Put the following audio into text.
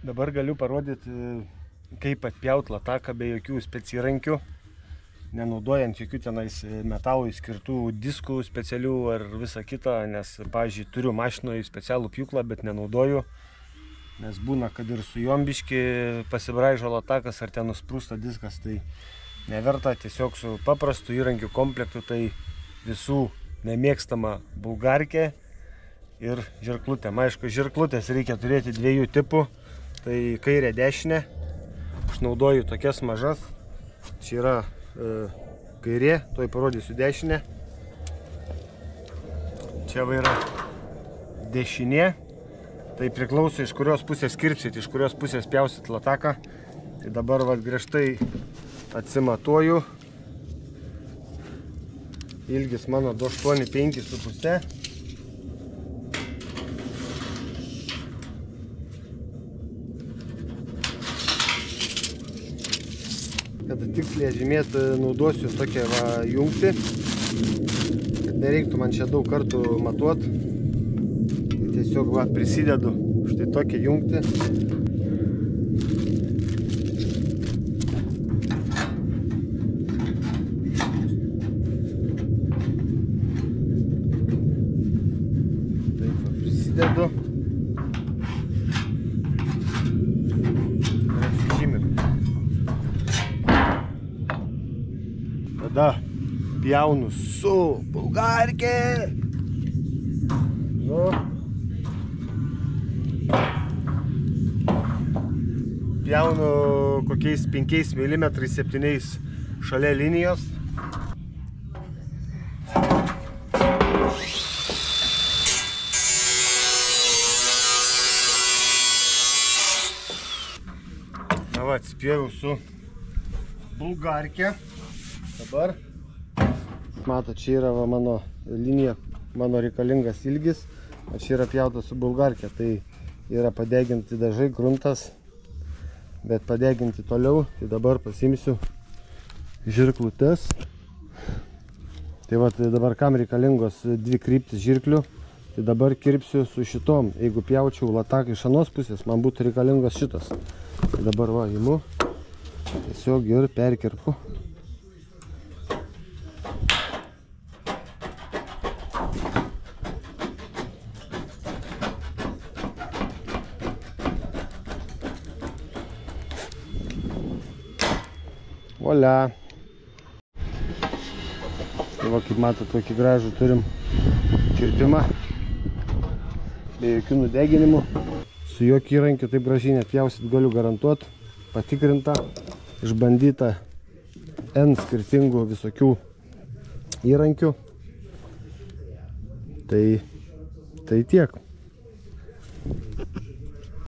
Dabar galiu parodyti, kaip atpjauti lataką be jokių specirankių, nenaudojant jokių tenais metalui skirtų diskų specialių ar visą kitą, nes, pavyzdžiui, turiu mašinoje specialų pjūklą, bet nenaudoju, nes būna, kad ir su jombiški pasibraižo latakas ar ten nusprūsta diskas, tai neverta, tiesiog su paprastu įrankių komplektu, tai visų nemėgstama bulgarkė ir žirklutė. Aišku, žirklutės reikia turėti dviejų tipų. Tai kairė dešinė, aš naudoju tokias mažas, čia yra kairė, toj parodysiu dešinę, čia va yra dešinė, tai priklauso iš kurios pusės kirpsit, iš kurios pusės pjausit lataką, tai dabar va griežtai atsimatuoju, ilgis mano 285,5. Kad tiksliai žymėti, naudosiu tokią jungtį, kad nereiktų man čia daug kartų matuoti. Tai tiesiog prisidedu štai tokią jungtį. Taip, prisidedu. Tada pjaunu su bulgarkė. Pjaunu kokiais 5 mm 7 šalia linijos. Na va, atsipjauju su bulgarkė. Dabar, matot, čia yra mano linija, mano reikalingas ilgis, o čia yra pjautas su bulgarkė, tai yra padeginti dažai, gruntas, bet padeginti toliau, tai dabar pasimsiu žirklutes. Tai va, tai dabar kam reikalingos dvi kryptis žirklių, tai dabar kirpsiu su šitom, jeigu pjaučiau lataką iš anos pusės, man būtų reikalingos šitas. Tai dabar va, imu, tiesiog ir perkirpu. Volia. Tai va, kaip matot, tokį gražų turim kirpimą, be jokių nudeginimų. Su jokiu įrankiu taip gražiai nepjausit, galiu garantuoti. Patikrinta, išbandyta N skirtingų visokių įrankių. Tai tiek.